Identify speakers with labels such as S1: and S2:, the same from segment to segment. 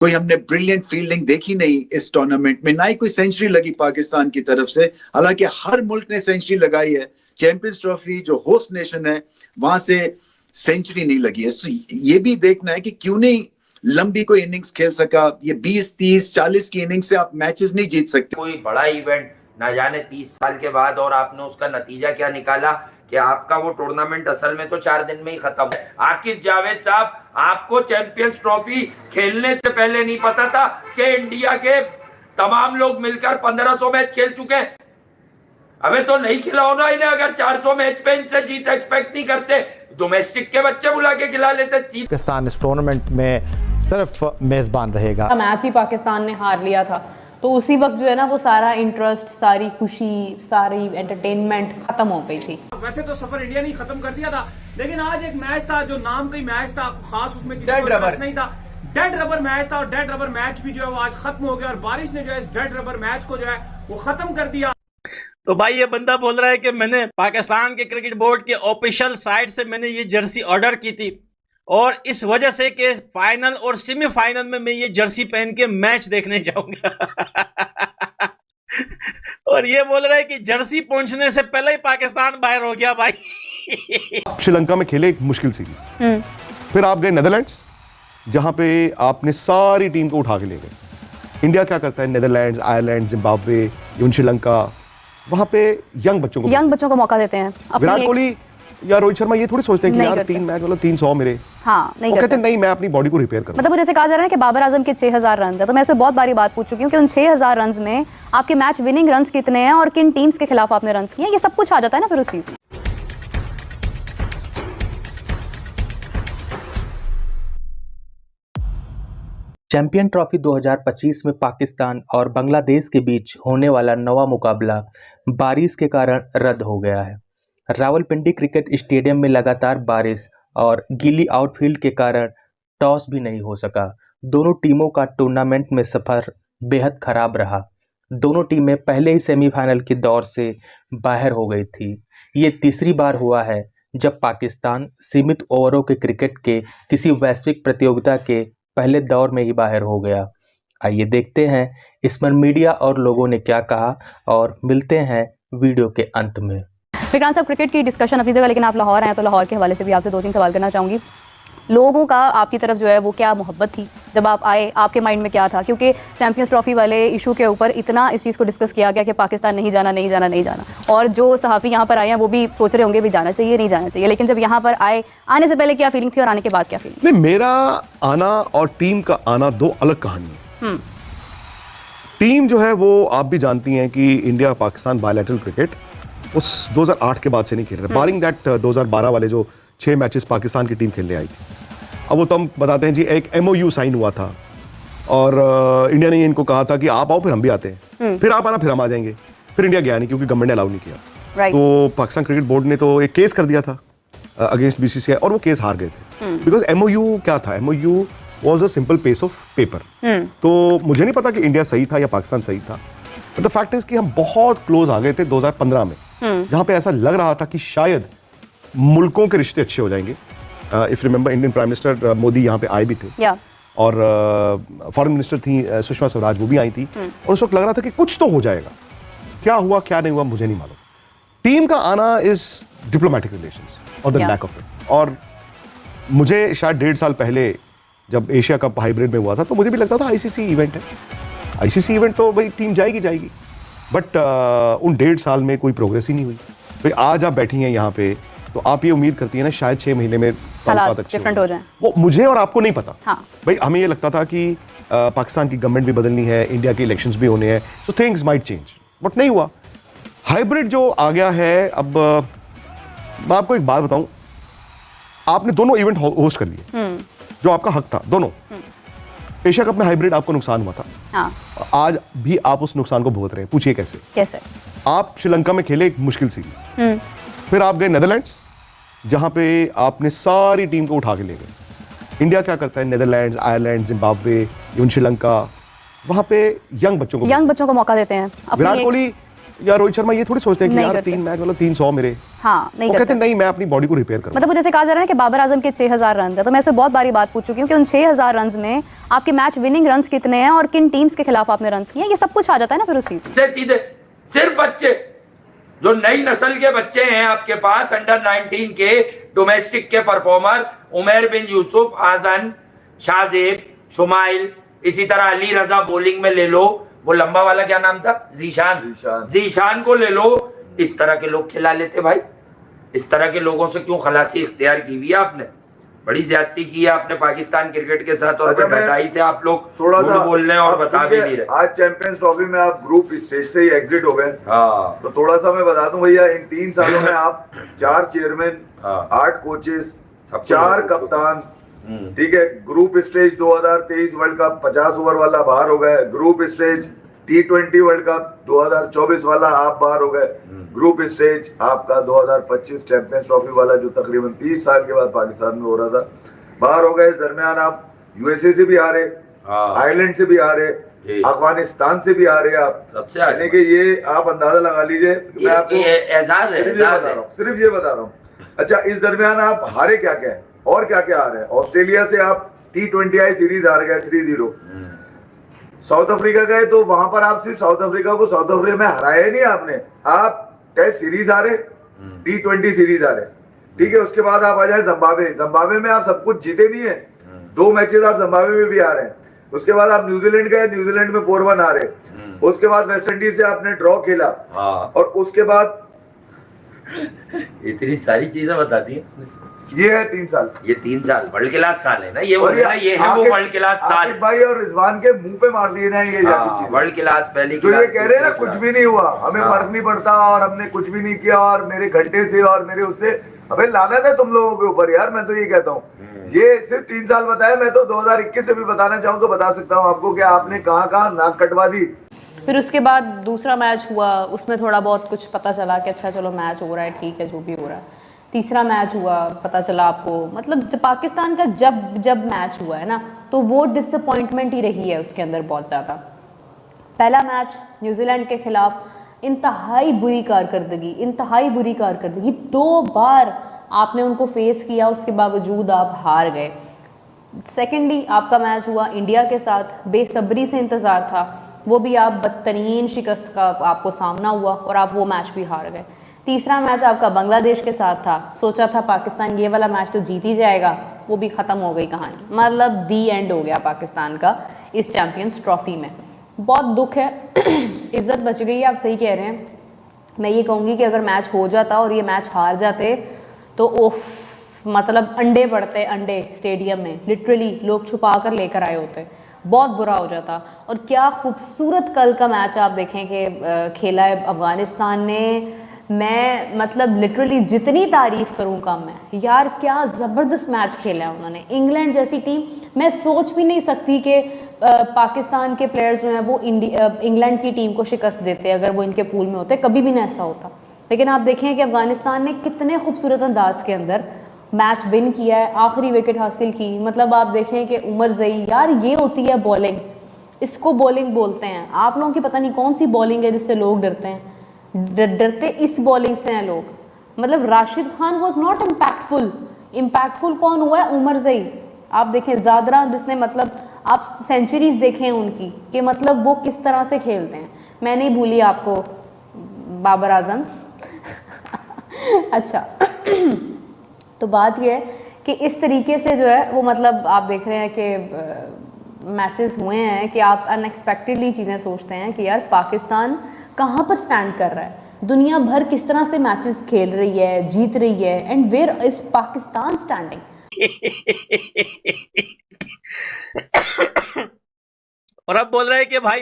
S1: कोई हमने brilliant fielding देखी नहीं इस टूर्नामेंट में, ना ही कोई सेंचुरी लगी पाकिस्तान की तरफ से। हालांकि हर मुल्क ने सेंचुरी लगाई है, चैंपियंस ट्रॉफी जो होस्ट नेशन है वहां से सेंचुरी नहीं लगी है। ये भी देखना है कि क्यों नहीं लंबी कोई इनिंग्स खेल सका। ये 20, 30, 40 की इनिंग्स से आप मैचेस नहीं जीत सकते।
S2: कोई बड़ा इवेंट ना जाने 30 साल के बाद, और आपने उसका नतीजा क्या निकाला कि आपका वो टूर्नामेंट असल में तो 4 दिन में ही खत्म है। आकिब जावेद साहब, आपको चैंपियंस ट्रॉफी खेलने से पहले नहीं पता था कि इंडिया के तमाम लोग मिलकर 1500 मैच खेल चुके हैं? अबे तो नहीं खिलाओ ना इन्हें। अगर 400 मैच पे इनसे जीत एक्सपेक्ट नहीं करते, डोमेस्टिक के बच्चे बुला के खिला लेते।
S3: पाकिस्तान इस टूर्नामेंट में सिर्फ मेजबान रहेगा।
S4: मैच ही पाकिस्तान ने हार लिया था, तो उसी वक्त जो है ना वो सारा इंटरेस्ट, सारी खुशी, सारी एंटरटेनमेंट खत्म हो गई थी। वैसे तो सफर इंडिया ने खत्म कर दिया था, लेकिन आज एक मैच था जो नाम का ही मैच था, खास उसमें किसी को इंटरेस्ट नहीं था। डेड रबर मैच था, और डेड रबर मैच भी जो है वो आज खत्म हो गया, और बारिश ने जो है इस डेड रबर मैच को जो है वो खत्म कर दिया।
S5: तो भाई ये बंदा बोल रहा है कि मैंने पाकिस्तान के क्रिकेट बोर्ड के ऑफिशियल साइट से मैंने ये जर्सी ऑर्डर की थी, और इस वजह से कि फाइनल और सेमीफाइनल में मैं ये जर्सी पहन के मैच देखने जाऊंगा। और ये बोल रहा है कि जर्सी पहुंचने से पहले ही पाकिस्तान बाहर हो गया। भाई
S6: श्रीलंका में खेले एक मुश्किल सीरीज, फिर आप गए नेदरलैंड्स जहां पे आपने सारी टीम को उठा के ले गए। इंडिया क्या करता है, Netherlands, Ireland, Zimbabwe, even Sri Lanka, वहां पे यंग बच्चों को मौका देते हैं। विराट कोहली या रोहित शर्मा ये थोड़ी सोचते हैं कि यार 3 मैच मतलब 300 मेरे,
S4: हाँ, नहीं
S6: कहते नहीं, मैं अपनी बॉडी को रिपेयर करूं।
S4: मतलब जैसे कहा जा रहा है कि बाबर आजम के 6000 रन है, तो मैं इसमें बहुत बारी बात पूछ चुकी हूँ कि उन 6000 रन में आपके मैच विनिंग रन कितने हैं और किन टीम्स के खिलाफ आपने रन किए, ये सब कुछ आ जाता है ना फिर उस चीज में।
S7: चैंपियन ट्रॉफी 2025 में पाकिस्तान और बांग्लादेश के बीच होने वाला नवा मुकाबला बारिश के कारण रद्द हो गया है। रावलपिंडी क्रिकेट स्टेडियम में लगातार बारिश और गीली आउटफील्ड के कारण टॉस भी नहीं हो सका। दोनों टीमों का टूर्नामेंट में सफर बेहद खराब रहा। दोनों टीमें पहले ही सेमीफाइनल के दौर से बाहर हो गई थी। ये तीसरी बार हुआ है जब पाकिस्तान सीमित ओवरों के क्रिकेट के किसी वैश्विक प्रतियोगिता के पहले दौर में ही बाहर हो गया। आइए देखते हैं इस पर मीडिया और लोगों ने क्या कहा, और मिलते हैं वीडियो के अंत में।
S4: विक्रांत साहब, क्रिकेट की डिस्कशन अपनी जगह, लेकिन आप लाहौर आए तो लाहौर के हवाले से भी आपसे 2-3 सवाल करना चाहूँगी। लोगों का आपकी तरफ जो है वो क्या मोहब्बत थी जब आप आए, आपके माइंड में क्या था? क्योंकि चैंपियंस ट्रॉफी वाले इशू के ऊपर इतना इस चीज़ को डिस्कस किया गया कि पाकिस्तान नहीं जाना, और जो सहाफ़ी यहाँ पर आए हैं वो भी सोच रहे होंगे भी जाना चाहिए नहीं जाना चाहिए, लेकिन जब यहाँ पर आए, आने से पहले क्या फीलिंग थी और आने के बाद क्या फीलिंग?
S6: नहीं, मेरा आना और टीम का आना 2 अलग कहानी है। टीम जो है वो आप भी जानती हैं कि इंडिया पाकिस्तान बायलैटरल क्रिकेट उस 2008 के बाद से नहीं खेल रहे, बारिंग दैट 2012 वाले जो 6 मैचेस पाकिस्तान की टीम खेलने आई थी। अब वो तो हम बताते हैं जी, एक MOU साइन हुआ था, और इंडिया ने इनको कहा था कि आप आओ फिर हम भी आते हैं, फिर आप आना फिर हम आ जाएंगे। फिर इंडिया गया नहीं क्योंकि गवर्नमेंट ने अलाउ नहीं किया। तो पाकिस्तान क्रिकेट बोर्ड ने तो एक केस कर दिया था अगेंस्ट BCCI, और वो केस हार गए थे। बिकॉज MOU क्या था, MOU was a simple piece of paper. तो मुझे नहीं पता कि इंडिया सही था या पाकिस्तान सही था, बट द फैक्ट इज कि हम बहुत क्लोज आ गए थे 2015 में, जहां पे ऐसा लग रहा था कि शायद मुल्कों के रिश्ते अच्छे हो जाएंगे। If remember, Indian prime minister Modi यहाँ पे आए भी थे, और फॉरेन मिनिस्टर थी सुषमा स्वराज, वो भी आई थी, और उस वक्त लग रहा था कि कुछ तो हो जाएगा। क्या हुआ क्या नहीं हुआ मुझे नहीं मालूम। टीम का आना इज डिप्लोमेटिक रिलेशंस और द लैक ऑफ इट। और मुझे शायद 1.5 साल पहले जब एशिया कप हाइब्रिड में हुआ था, तो मुझे भी लगता था ICC इवेंट है, ICC इवेंट तो भाई टीम जाएगी, बट उन 1.5 साल में कोई प्रोग्रेस ही नहीं हुई। भाई आज आप बैठी हैं यहाँ पे, तो आप ये उम्मीद करती हैं ना शायद 6 महीने में
S4: डिफरेंट हो जाए।
S6: वो मुझे और आपको नहीं पता। हाँ। भाई हमें ये लगता था कि पाकिस्तान की गवर्नमेंट भी बदलनी है, इंडिया के इलेक्शंस भी होने हैं, so things might change, but नहीं हुआ। हाइब्रिड जो आ गया है, अब मैं आपको एक बात बताऊं, आपने दोनों इवेंट होस्ट कर लिए, जो आपका हक था, दोनों। एशिया कप में हाइब्रिड आपको नुकसान हुआ था। हाँ। आज भी आप उस नुकसान को भुगत रहे हैं। पूछिए कैसे? आप श्रीलंका में खेले एक मुश्किल सीरीज, फिर आप गए नेदरलैंड्स जहां पे आपने सारी टीम को उठा के ले गए। इंडिया क्या करता है, Netherlands, Ireland, Zimbabwe, even Sri Lanka, वहां पे यंग बच्चों को मौका देते हैं। विराट कोहली या रोहित शर्मा ये थोड़ी सोचते हैं कि यार 3 मैच मतलब 300 मेरे,
S4: हाँ नहीं
S6: वो कहते
S4: करते।
S6: नहीं, मैं अपनी बॉडी को रिपेयर करूँ।
S4: मतलब वो जैसे कहा जा रहा है कि बाबर आजम के 6000 रन है, तो मैं इसमें बहुत बारी बात पूछ चुकी हूँ कि उन 6000 रन में आपके मैच विनिंग रन कितने हैं और किन टीम्स के खिलाफ आपने रन किए हैं, ये सब कुछ आ जाता है ना फिर उस चीज में।
S2: सीधे सीधे सिर्फ बच्चे जो नई नस्ल के बच्चे हैं आपके पास, अंडर 19 के डोमेस्टिक के परफॉर्मर, उमर बिन यूसुफ, आजन, शाहजेब, शुमाइल, इसी तरह अली रजा बॉलिंग में ले लो, वो लंबा वाला क्या नाम था, जीशान को ले लो। इस तरह के लोग खिला लेते भाई। इस तरह के लोगों से क्यों खलासी इख्तियार की हुई है आपने? बड़ी ज्यादती की है आपने पाकिस्तान क्रिकेट के साथ, और बैठाई से आप लोग
S8: थोड़ा सा
S2: बोल रहे हैं और बता भी नहीं रहे।
S8: आज चैंपियंस ट्रॉफी में आप ग्रुप स्टेज से ही एग्जिट हो गए।
S2: हाँ,
S8: तो थोड़ा सा मैं बता दूं भैया, इन 3 सालों में आप 4 चेयरमैन, 8 कोचेस, 4 कप्तान, ठीक है। Group stage 2023 world cup 50 over वाला बाहर हो गए। Group stage T20 world cup 2024 वाला आप बाहर हो गए। ग्रुप स्टेज आपका 2025 चैंपियंस ट्रॉफी वाला जो तकरीबन 30 साल के बाद पाकिस्तान में हो रहा था, बाहर हो गए। इस दरमियान आप USA से भी हारे, आयरलैंड से भी हारे, अफगानिस्तान से भी हारे आप,
S2: सबसे हारे।
S8: यानी कि ये आप अंदाजा लगा लीजिए। मैं आपको
S2: एजाज है,
S8: सिर्फ ये बता रहा हूँ। अच्छा, इस दरमियान आप हारे क्या क्या है और क्या क्या हारे हैं? ऑस्ट्रेलिया से आप T20I सीरीज हार गए 3-0। साउथ अफ्रीका गए तो वहां पर आप सिर्फ साउथ अफ्रीका को साउथ अफ्रीका में हराया ही नहीं आपने, आप टेस्ट सीरीज हारे, T20 सीरीज हारे, ठीक है। उसके बाद आप आ जाए जिम्बाब्वे में आप सब कुछ जीते नहीं है, 2 मैचेस आप जिम्बाब्वे में भी हारे। उसके बाद आप न्यूजीलैंड गए, न्यूजीलैंड में 4-1 हारे। उसके बाद वेस्ट इंडीज से आपने ड्रॉ खेला, और उसके बाद
S2: इतनी सारी चीजें बता दी।
S8: ये है 3 साल,
S2: ये 3 साल वर्ल्ड क्लास साल है ना, ये है वो वर्ल्ड क्लास साल।
S8: भाई और रिजवान के मुंह पे मार दिए ना ये चीज,
S2: वर्ल्ड क्लास पहली
S8: जो ये कह रहे हैं ना कुछ भी नहीं हुआ, हमें फर्क नहीं पड़ता और हमने कुछ भी नहीं किया और मेरे घंटे से और मेरे उससे, अबे लानत है तुम लोगों के ऊपर यार। मैं तो ये कहता हूँ, ये सिर्फ 3 साल बताया। मैं तो 2021 से भी बताना चाहूँ तो बता सकता हूँ आपको कि आपने कहाँ कहाँ नाक कटवा दी।
S4: फिर उसके बाद दूसरा मैच हुआ, उसमें थोड़ा बहुत कुछ पता चला कि अच्छा चलो मैच हो रहा है, ठीक है जो भी हो रहा है। तीसरा मैच हुआ, पता चला आपको, मतलब जब पाकिस्तान का जब मैच हुआ है ना, तो वो डिसअपॉइंटमेंट ही रही है उसके अंदर बहुत ज़्यादा। पहला मैच न्यूजीलैंड के खिलाफ इंतहाई बुरी कारकर्दगी, 2 बार आपने उनको फेस किया, उसके बावजूद आप हार गए। सेकेंडली आपका मैच हुआ इंडिया के साथ, बेसब्री से इंतज़ार था, वो भी आप बदतरीन शिकस्त का आपको सामना हुआ और आप वो मैच भी हार गए। तीसरा मैच आपका बांग्लादेश के साथ था, सोचा था पाकिस्तान ये वाला मैच तो जीत ही जाएगा, वो भी ख़त्म हो गई कहानी, मतलब दी एंड हो गया पाकिस्तान का इस चैम्पियंस ट्रॉफी में। बहुत दुख है, इज्जत बच गई है, आप सही कह रहे हैं। मैं ये कहूँगी कि अगर मैच हो जाता और ये मैच हार जाते तो ओफ, मतलब अंडे पड़ते, अंडे स्टेडियम में लिटरली लोग छुपा कर लेकर आए होते, बहुत बुरा हो जाता। और क्या खूबसूरत कल का मैच आप देखें कि खेला है अफगानिस्तान ने। मैं मतलब लिटरली जितनी तारीफ़ करूँ कम है यार, क्या ज़बरदस्त मैच खेला है उन्होंने। इंग्लैंड जैसी टीम, मैं सोच भी नहीं सकती कि पाकिस्तान के प्लेयर्स जो हैं वो इंग्लैंड की टीम को शिकस्त देते अगर वो इनके पूल में होते, कभी भी नहीं ऐसा होता। लेकिन आप देखें कि अफगानिस्तान ने कितने खूबसूरत अंदाज के अंदर मैच विन किया है, आखिरी विकेट हासिल की। मतलब आप देखें कि उमर ज़ई, यार ये होती है बॉलिंग, इसको बॉलिंग बोलते हैं। आप लोगों की पता नहीं कौन सी बॉलिंग है जिससे लोग डरते हैं, डरते इस बॉलिंग से हैं लोग। मतलब Rashid Khan was not impactful कौन हुआ है? उमर ज़ई। आप देखें ज़ादरा, जिसने मतलब आप सेंचुरीज देखें उनकी कि मतलब वो किस तरह से खेलते हैं। मैं नहीं भूली आपको बाबर आजम। अच्छा तो बात ये है कि इस तरीके से जो है वो मतलब आप देख रहे हैं कि मैचेस हुए हैं कि आप अनएक्सपेक्टेडली चीज़ें सोचते हैं कि यार पाकिस्तान कहाँ पर स्टैंड कर रहा है, दुनिया भर किस तरह से मैचेस खेल रही है, जीत रही है, and where is Pakistan standing.
S5: और अब बोल रहे हैं कि भाई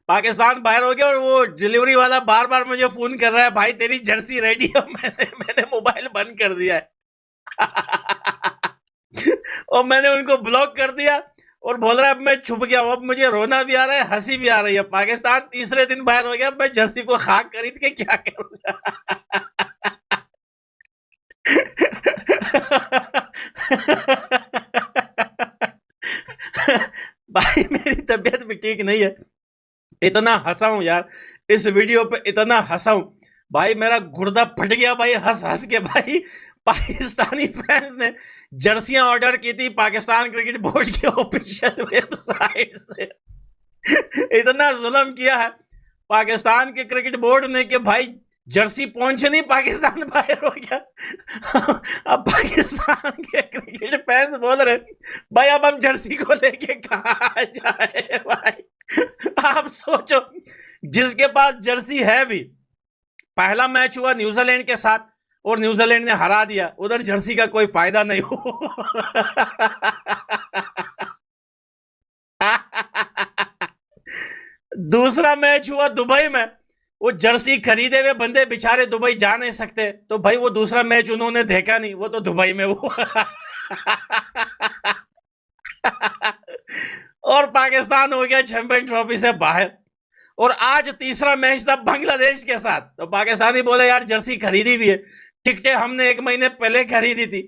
S5: पाकिस्तान बाहर हो गया, और वो डिलीवरी वाला बार बार मुझे फोन कर रहा है, भाई तेरी जर्सी रेडी है। मैंने मोबाइल बंद कर दिया है। और मैंने उनको ब्लॉक कर दिया और बोल रहा है अब मैं छुप गया हूं, अब मुझे रोना भी आ रहा है, हंसी भी आ रही है। पाकिस्तान तीसरे दिन बाहर हो गया, मैं जर्सी को खाक खरीद के क्या करूंगा। भाई मेरी तबीयत भी ठीक नहीं है, इतना हंसा हूं यार इस वीडियो पे, इतना हंसा हूं। भाई मेरा गुर्दा फट गया भाई हंस हंस के भाई। पाकिस्तानी फैंस ने जर्सियां ऑर्डर की थी पाकिस्तान क्रिकेट बोर्ड के ऑफिशियल वेबसाइट से। इतना जुल्म किया है पाकिस्तान के क्रिकेट बोर्ड ने कि भाई जर्सी पहुंचे नहीं, पाकिस्तान बाहर हो गया। अब पाकिस्तान के क्रिकेट फैंस बोल रहे भाई अब हम जर्सी को लेके कहाँ जाए भाई। आप सोचो जिसके पास जर्सी है भी, पहला मैच हुआ न्यूजीलैंड के साथ और न्यूजीलैंड ने हरा दिया, उधर जर्सी का कोई फायदा नहीं हो। दूसरा मैच हुआ दुबई में, वो जर्सी खरीदे हुए बंदे बेचारे दुबई जा नहीं सकते, तो भाई वो दूसरा मैच उन्होंने देखा नहीं, वो तो दुबई में हुआ। और पाकिस्तान हो गया चैंपियन ट्रॉफी से बाहर। और आज तीसरा मैच था बांग्लादेश के साथ, तो पाकिस्तानी बोले यार जर्सी खरीदी भी है, टिकटें हमने 1 महीने पहले खरीदी थी।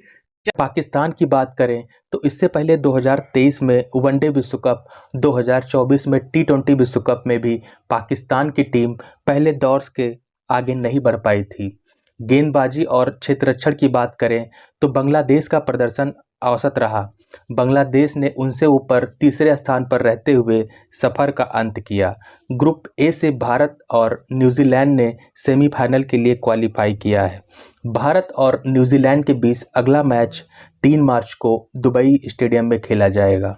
S7: पाकिस्तान की बात करें तो इससे पहले 2023 में वनडे विश्व कप, 2024 में T20 विश्व कप में भी पाकिस्तान की टीम पहले दौर के आगे नहीं बढ़ पाई थी। गेंदबाजी और क्षेत्ररक्षण की बात करें तो बांग्लादेश का प्रदर्शन औसत रहा। बांग्लादेश ने उनसे ऊपर तीसरे स्थान पर रहते हुए सफर का अंत किया। ग्रुप ए से भारत और न्यूजीलैंड ने सेमीफाइनल के लिए क्वालिफाई किया है। भारत और न्यूजीलैंड के बीच अगला मैच 3 मार्च को दुबई स्टेडियम में खेला जाएगा।